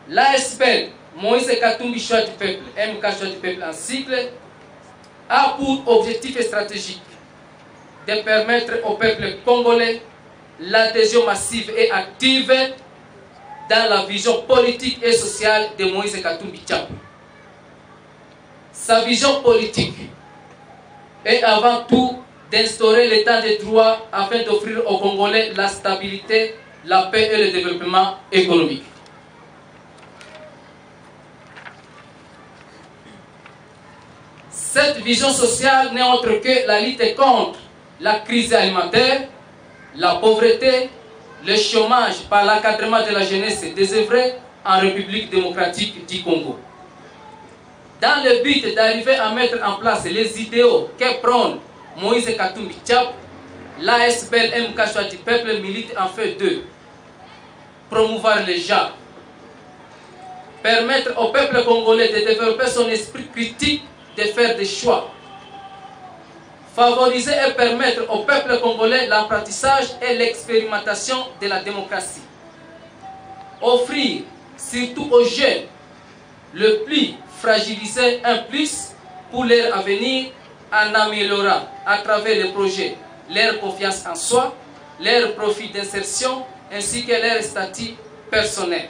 l'ASPEL, Moïse Katumbi Choix du Peuple, MK Choix du Peuple en cycle, a pour objectif stratégique de permettre au peuple congolais l'adhésion massive et active dans la vision politique et sociale de Moïse Katumbi Chapwe. Sa vision politique est avant tout d'instaurer l'état de droit afin d'offrir aux Congolais la stabilité, la paix et le développement économique. Cette vision sociale n'est autre que la lutte contre la crise alimentaire, la pauvreté, le chômage par l'encadrement de la jeunesse désœuvrée en République démocratique du Congo. Dans le but d'arriver à mettre en place les idéaux que prône Moïse Katumbi Chapwe, l'ASBL MK Choix du Peuple milite en fait de promouvoir les gens, permettre au peuple congolais de développer son esprit critique, de faire des choix, favoriser et permettre au peuple congolais l'apprentissage et l'expérimentation de la démocratie, offrir surtout aux jeunes le plus fragilisé un plus pour leur avenir en améliorant à travers les projets leur confiance en soi, leur profit d'insertion ainsi que leur statut personnel.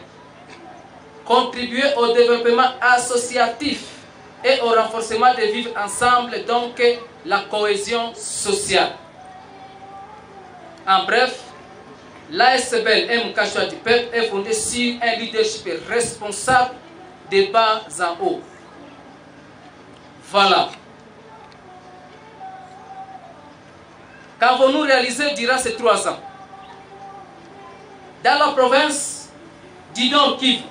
Contribuer au développement associatif et au renforcement de vivre ensemble, donc la cohésion sociale. En bref, l'ASBL MK Choix du Peuple est fondée sur un leadership responsable de bas en haut. Voilà. Qu'avons-nous réalisé durant ces 3 ans? Dans la province du Nord Kivu,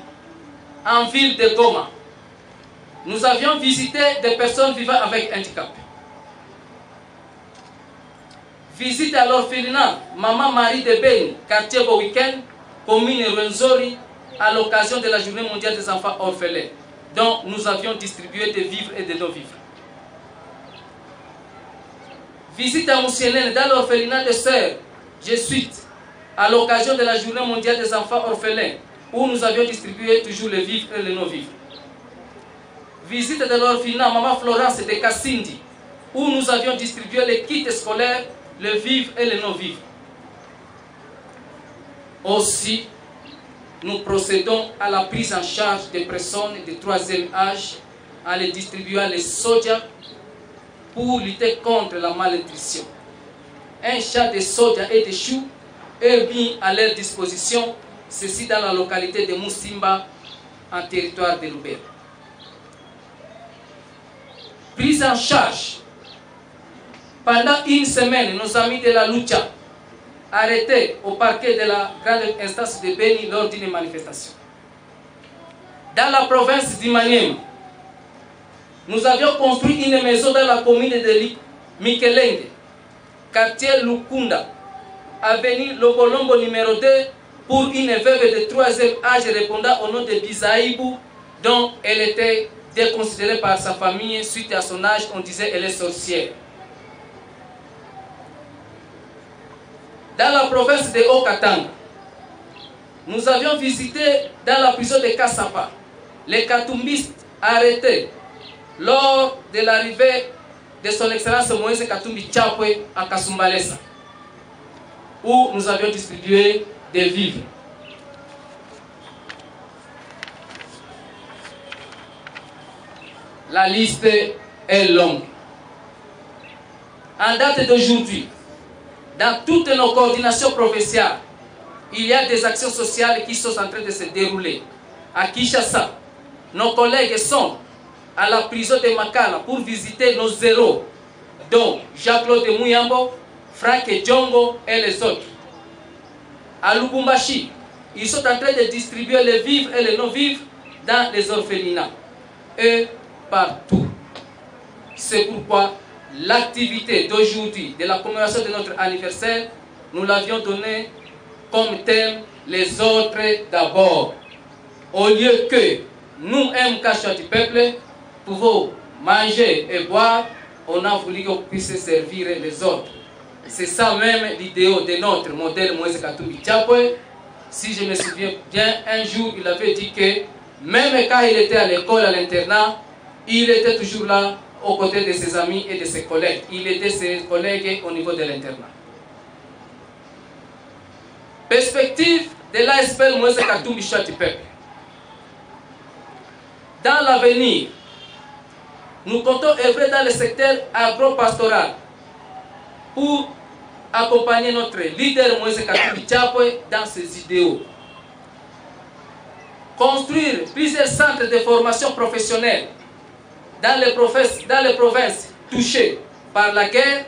en ville de Goma, nous avions visité des personnes vivant avec handicap. Visite à l'orphelinat Maman Marie de Beni, quartier Bowiken, commune Rwenzori, à l'occasion de la Journée mondiale des enfants orphelins, dont nous avions distribué des vivres et des non-vivres. Visite à Moussienene dans l'orphelinat de Sœurs Jésuites, à l'occasion de la Journée mondiale des enfants orphelins, où nous avions distribué toujours les vivres et les non-vivres. Visite de l'orphelinat Maman Florence de Kassindi, où nous avions distribué les kits scolaires, les vivres et les non-vivres. Aussi, nous procédons à la prise en charge des personnes de 3e âge en les distribuant les soja pour lutter contre la malnutrition. Un chat de soja et de choux est mis à leur disposition, ceci dans la localité de Moussimba, en territoire de Lubero. Prise en charge. Pendant une semaine, nos amis de la Lucha arrêtés au parquet de la grande instance de Beni lors d'une manifestation. Dans la province d'Imaniema, nous avions construit une maison dans la commune de Mikelenge, quartier Lukunda, avenue Longolongo numéro 2, pour une veuve de 3e âge répondant au nom de Bizaïbou, dont elle était déconsidérée par sa famille suite à son âge, on disait qu'elle est sorcière. Dans la province de Haut-Katanga, nous avions visité dans la prison de Kassapa les katumbistes arrêtés lors de l'arrivée de son Excellence Moïse Katumbi Chapwe à Kasumbalesa, où nous avions distribué des vivres. La liste est longue. En date d'aujourd'hui, dans toutes nos coordinations provinciales, il y a des actions sociales qui sont en train de se dérouler. À Kinshasa, nos collègues sont à la prison de Makala pour visiter nos héros, dont Jacques-Claude Mouyambo, Franck Djongo et les autres. À Lubumbashi, ils sont en train de distribuer les vivres et les non-vivres dans les orphelinats. Et partout. C'est pourquoi l'activité d'aujourd'hui, de la commémoration de notre anniversaire, nous l'avions donné comme thème les autres d'abord. Au lieu que nous, MK Choix du Peuple, pouvons manger et boire, on a voulu qu'on puisse servir les autres. C'est ça même l'idéal de notre modèle Moïse Katumbi Chapwe. Si je me souviens bien, un jour il avait dit que Même quand il était à l'école, à l'internat, il était toujours là aux côtés de ses amis et de ses collègues. Il était ses collègues au niveau de l'internat. Perspective de l'ASBL Moïse Katumbi Choix du Peuple. Dans l'avenir, nous comptons œuvrer dans le secteur agro-pastoral pour accompagner notre leader Moïse Katumbi Chapwe dans ses idéaux. Construire plusieurs centres de formation professionnelle dans les provinces touchées par la guerre,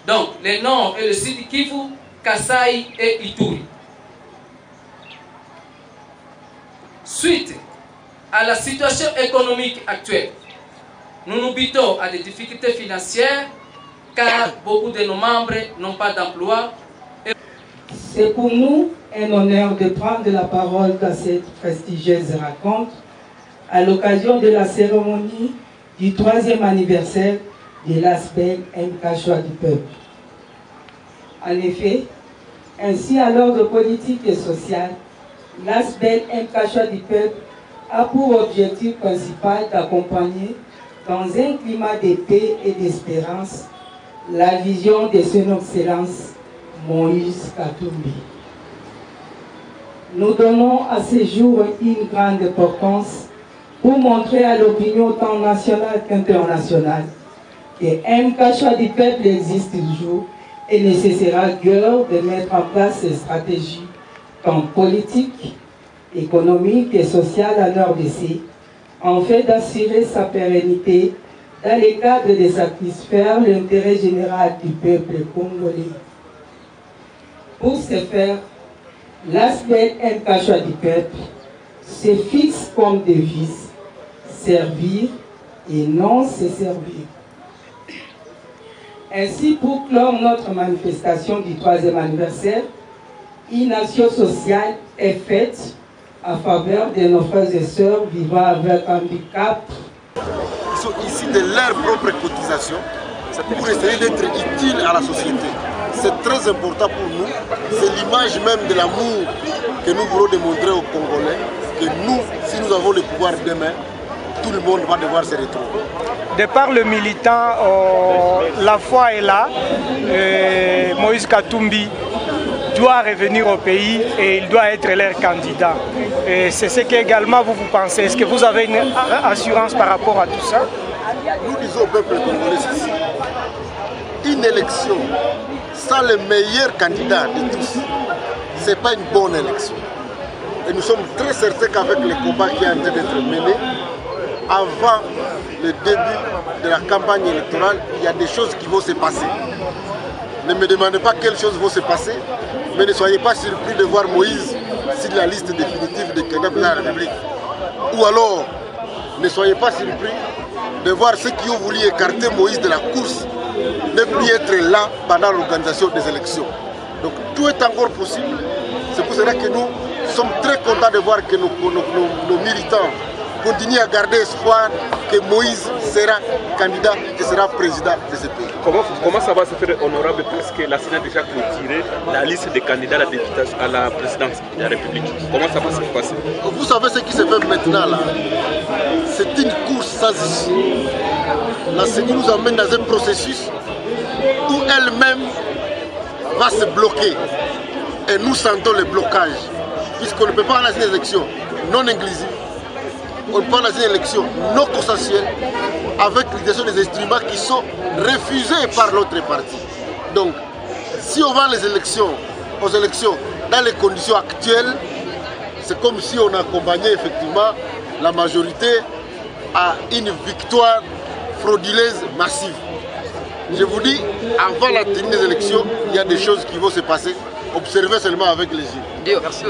donc le nord et le sud Kivu, Kasai et Ituri. Suite à la situation économique actuelle, nous nous butons à des difficultés financières car beaucoup de nos membres n'ont pas d'emploi. C'est pour nous un honneur de prendre la parole dans cette prestigieuse rencontre à l'occasion de la cérémonie du 3e anniversaire de l'ASBL MK Choix du Peuple. En effet, ainsi à l'ordre politique et social, l'ASBL MK Choix du Peuple a pour objectif principal d'accompagner dans un climat de paix et d'espérance la vision de son Excellence Moïse Katumbi. Nous donnons à ce jour une grande importance pour montrer à l'opinion tant nationale qu'internationale que MK Choix du Peuple existe toujours et ne cessera guère de mettre en place ces stratégies tant politiques, économiques et sociales en RDC, en fait d'assurer sa pérennité dans le cadre de satisfaire l'intérêt général du peuple congolais. Pour ce faire, l'ASBL MK Choix du Peuple se fixe comme devise servir et non se servir. Ainsi, pour clore notre manifestation du 3e anniversaire, une action sociale est faite en faveur de nos frères et sœurs vivant avec handicap. Ils sont ici de leur propre cotisation pour essayer d'être utiles à la société. C'est très important pour nous. C'est l'image même de l'amour que nous voulons démontrer aux Congolais, que nous, si nous avons le pouvoir demain, tout le monde va devoir se retrouver. De par le militant, la foi est là. Moïse Katumbi doit revenir au pays et il doit être leur candidat. C'est ce qu'également vous pensez. Est-ce que vous avez une assurance par rapport à tout ça? Nous disons au peuple congolais ceci. Une élection sans le meilleur candidat de tous, ce n'est pas une bonne élection. Et nous sommes très certains qu'avec le combat qui est en train d'être mené, avant le début de la campagne électorale, il y a des choses qui vont se passer. Ne me demandez pas quelles choses vont se passer, mais ne soyez pas surpris de voir Moïse sur la liste définitive des candidats de la République. Ou alors, ne soyez pas surpris de voir ceux qui ont voulu écarter Moïse de la course ne plus être là pendant l'organisation des élections. Donc tout est encore possible. C'est pour cela que nous sommes très contents de voir que nos militants continuent à garder espoir que Moïse sera candidat et sera président de ce pays. Comment ça va se faire honorable parce que la Sénat a déjà clôturé la liste des candidats à la présidence de la République? Comment ça va se passer? Vous savez ce qui se fait maintenant là? C'est une course sans issue. La CENI nous emmène dans un processus où elle-même va se bloquer. Et nous sentons le blocage. Puisqu'on ne peut pas lancer une élection non inclusive. On ne peut pas lancer une élection non consensuelle avec l'utilisation des instruments qui sont refusés par l'autre parti. Donc, si on va aux élections dans les conditions actuelles, c'est comme si on accompagnait effectivement la majorité à une victoire frauduleuse massive. Je vous dis, avant la tenue des élections, il y a des choses qui vont se passer. Observez seulement avec les yeux. Merci.